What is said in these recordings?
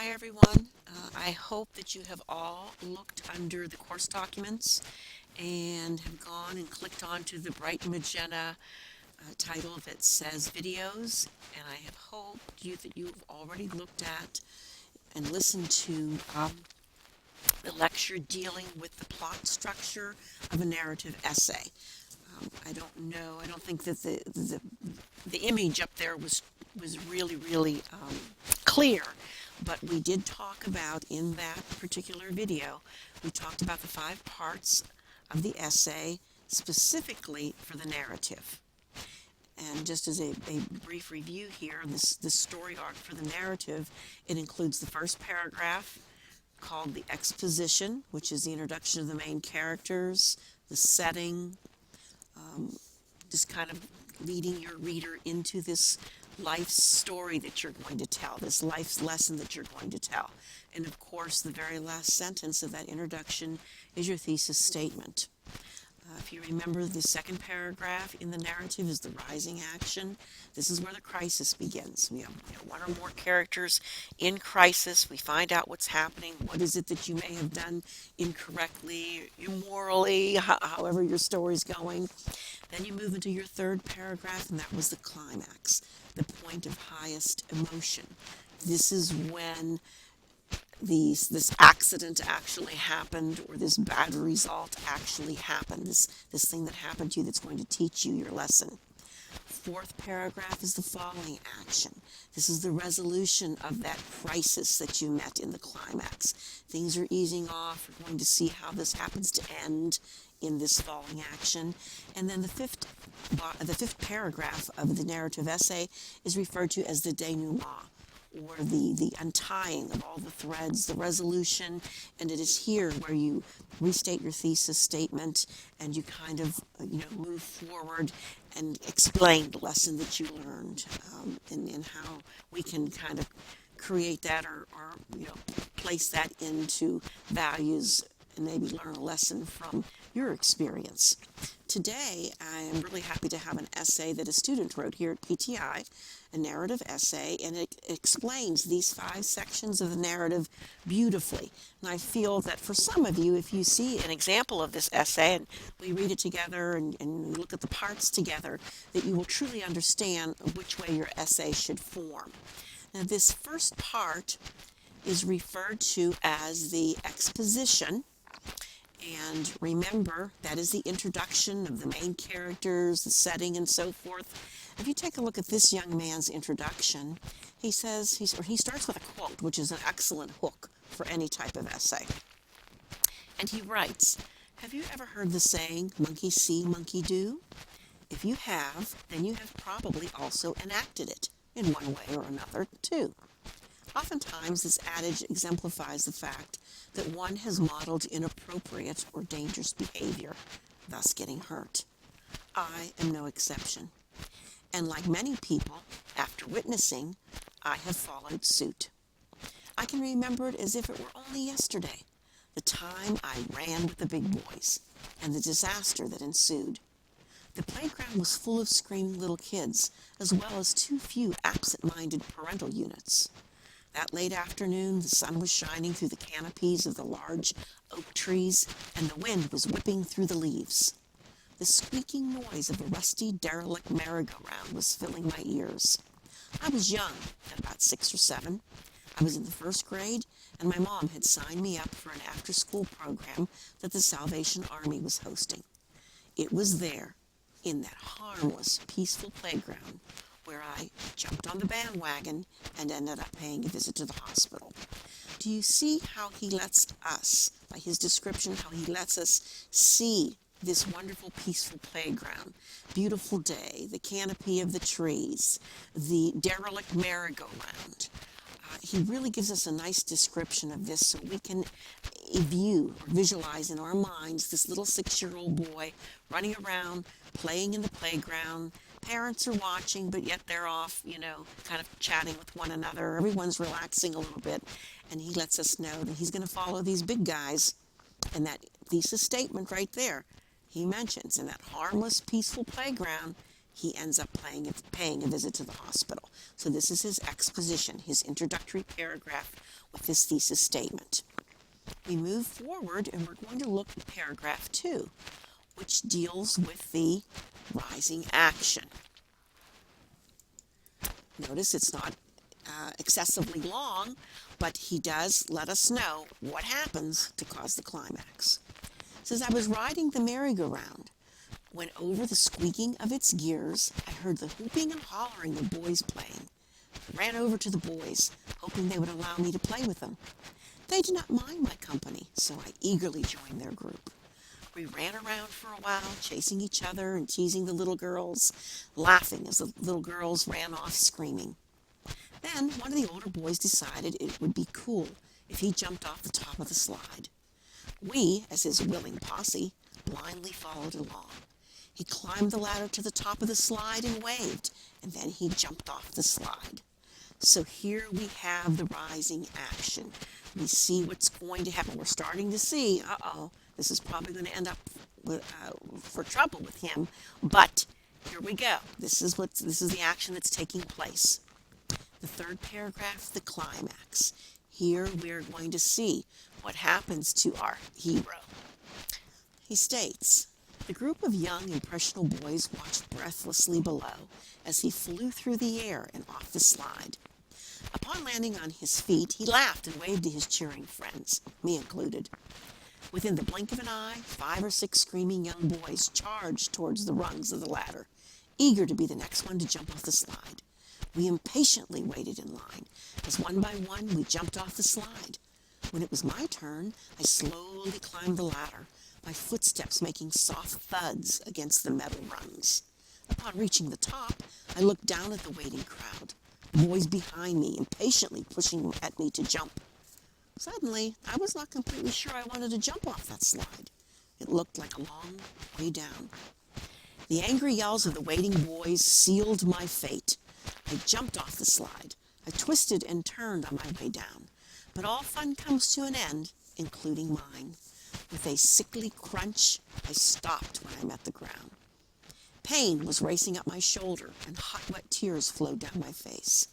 Hi, everyone. I hope that you have all looked under the course documents and have gone and clicked onto the bright magenta title that says videos. And I have hoped that you've already looked at and listened to the lecture dealing with the plot structure of a narrative essay. I don't know. I don't think that the image up there was really clear, but we did talk about in that particular video. We talked about the 5 parts of the essay specifically for the narrative. And just as a brief review here, this story arc for the narrative, it includes the first paragraph called the exposition, which is the introduction of the main characters, the setting, just kind of leading your reader into this life story that you're going to tell, this life's lesson that you're going to tell. And of course, the very last sentence of that introduction is your thesis statement. If you remember, the second paragraph in the narrative is the rising action. This is where the crisis begins. We have one or more characters in crisis. We find out what's happening. What is it that you may have done incorrectly, immorally, however your story's going. Then you move into your third paragraph, and that was the climax, the point of highest emotion. This is when this accident actually happened, or this bad result actually happened, this thing that happened to you that's going to teach you your lesson. Fourth paragraph is the following action. This is the resolution of that crisis that you met in the climax. Things are easing off. We're going to see how this happens to end in this falling action. And then the fifth paragraph of the narrative essay is referred to as the denouement, or the untying of all the threads, the resolution. And it is here where you restate your thesis statement and you kind of move forward and explain the lesson that you learned, and how we can kind of create that, or place that into values and maybe learn a lesson from your experience. Today, I am really happy to have an essay that a student wrote here at PTI, a narrative essay, and it explains these 5 sections of the narrative beautifully. And I feel that for some of you, if you see an example of this essay and we read it together and we look at the parts together, that you will truly understand which way your essay should form. Now, this first part is referred to as the exposition. And remember, that is the introduction of the main characters, the setting, and so forth. If you take a look at this young man's introduction, he starts with a quote, which is an excellent hook for any type of essay. And he writes, "Have you ever heard the saying, monkey see, monkey do? If you have, then you have probably also enacted it in one way or another, too." Oftentimes, this adage exemplifies the fact that one has modeled inappropriate or dangerous behavior, thus getting hurt. I am no exception. And like many people, after witnessing, I have followed suit. I can remember it as if it were only yesterday, the time I ran with the big boys, and the disaster that ensued. The playground was full of screaming little kids, as well as too few absent-minded parental units. That late afternoon, the sun was shining through the canopies of the large oak trees, and the wind was whipping through the leaves. The squeaking noise of a rusty, derelict merry-go-round was filling my ears. I was young, at about 6 or 7. I was in the first grade, and my mom had signed me up for an after-school program that the Salvation Army was hosting. It was there, in that harmless, peaceful playground, where I jumped on the bandwagon and ended up paying a visit to the hospital. Do you see how he lets us, by his description, how he lets us see this wonderful, peaceful playground? Beautiful day, the canopy of the trees, the derelict merry-go-round. He really gives us a nice description of this so we can visualize in our minds this little 6-year-old boy running around, playing in the playground. Parents are watching, but yet they're off, kind of chatting with one another. Everyone's relaxing a little bit, and he lets us know that he's going to follow these big guys. And that thesis statement right there, he mentions in that harmless, peaceful playground, he ends up paying a visit to the hospital. So this is his exposition, his introductory paragraph with his thesis statement. We move forward and we're going to look at paragraph 2, which deals with the rising action. Notice it's not excessively long, but he does let us know what happens to cause the climax. It says, I was riding the merry-go-round when over the squeaking of its gears, I heard the whooping and hollering of boys playing. I ran over to the boys, hoping they would allow me to play with them. They did not mind my company, so I eagerly joined their group. We ran around for a while, chasing each other and teasing the little girls, laughing as the little girls ran off screaming. Then one of the older boys decided it would be cool if he jumped off the top of the slide. We, as his willing posse, blindly followed along. He climbed the ladder to the top of the slide and waved, and then he jumped off the slide. So here we have the rising action. We see what's going to happen. We're starting to see, this is probably going to end up for trouble with him, but here we go. This is the action that's taking place. The third paragraph, the climax. Here we're going to see what happens to our hero. He states, the group of young, impressionable boys watched breathlessly below as he flew through the air and off the slide. Upon landing on his feet, he laughed and waved to his cheering friends, me included. Within the blink of an eye, 5 or 6 screaming young boys charged towards the rungs of the ladder, eager to be the next one to jump off the slide. We impatiently waited in line, as one by one we jumped off the slide. When it was my turn, I slowly climbed the ladder, my footsteps making soft thuds against the metal rungs. Upon reaching the top, I looked down at the waiting crowd, the boys behind me impatiently pushing at me to jump. Suddenly, I was not completely sure I wanted to jump off that slide. It looked like a long way down. The angry yells of the waiting boys sealed my fate. I jumped off the slide. I twisted and turned on my way down. But all fun comes to an end, including mine. With a sickly crunch, I stopped when I met the ground. Pain was racing up my shoulder, and hot, wet tears flowed down my face.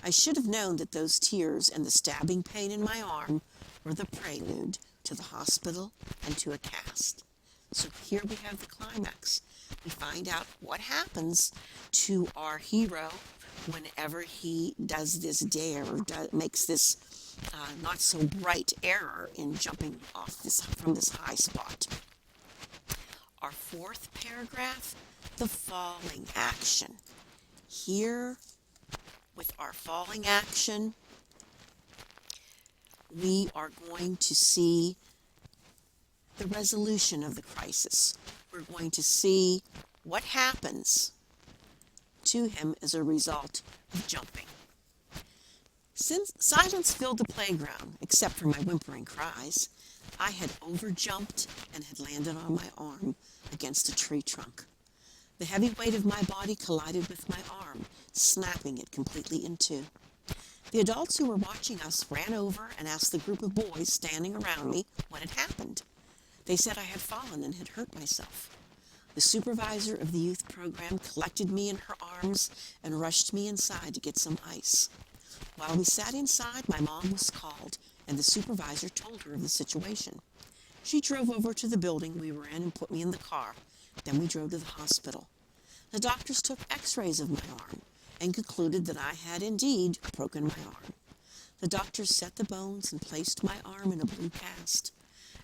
I should have known that those tears and the stabbing pain in my arm were the prelude to the hospital and to a cast. So here we have the climax. We find out what happens to our hero whenever he does this dare, or makes this not so bright error in jumping off from this high spot. Our fourth paragraph, the falling action. Here, with our falling action, we are going to see the resolution of the crisis. We're going to see what happens to him as a result of jumping. Since silence filled the playground, except for my whimpering cries, I had overjumped and had landed on my arm against a tree trunk. The heavy weight of my body collided with my arm, snapping it completely in two. The adults who were watching us ran over and asked the group of boys standing around me what had happened. They said I had fallen and had hurt myself. The supervisor of the youth program collected me in her arms and rushed me inside to get some ice. While we sat inside, my mom was called, and the supervisor told her of the situation. She drove over to the building we were in and put me in the car. Then we drove to the hospital. The doctors took x-rays of my arm and concluded that I had indeed broken my arm. The doctors set the bones and placed my arm in a blue cast.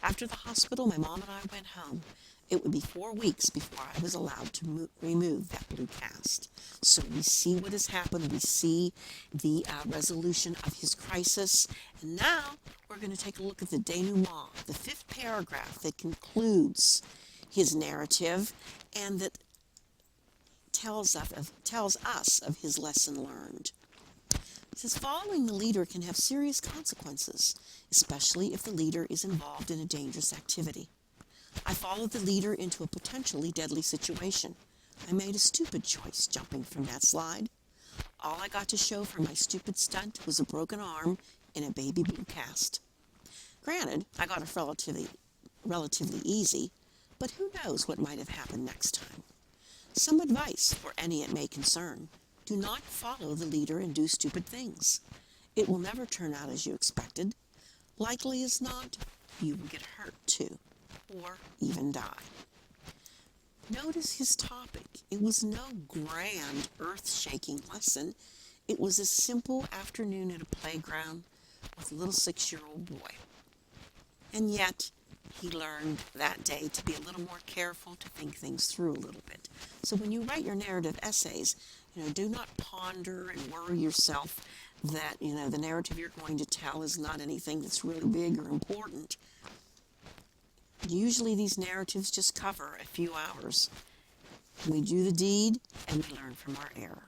After the hospital, my mom and I went home. It would be 4 weeks before I was allowed to remove that blue cast. So we see what has happened. We see the resolution of his crisis. And now we're going to take a look at the denouement, the 5th paragraph that concludes his narrative and that tells us of his lesson learned. It says, following the leader can have serious consequences, especially if the leader is involved in a dangerous activity. I followed the leader into a potentially deadly situation. I made a stupid choice jumping from that slide. All I got to show for my stupid stunt was a broken arm in a baby blue cast. Granted, I got off relatively easy, but who knows what might have happened next time. Some advice for any it may concern. Do not follow the leader and do stupid things. It will never turn out as you expected. Likely as not, you will get hurt too, or even die. Notice his topic. It was no grand, earth-shaking lesson. It was a simple afternoon at a playground with a little 6-year-old boy. And yet, he learned that day to be a little more careful, to think things through a little bit. So when you write your narrative essays, do not ponder and worry yourself that, the narrative you're going to tell is not anything that's really big or important. Usually these narratives just cover a few hours. We do the deed and we learn from our error.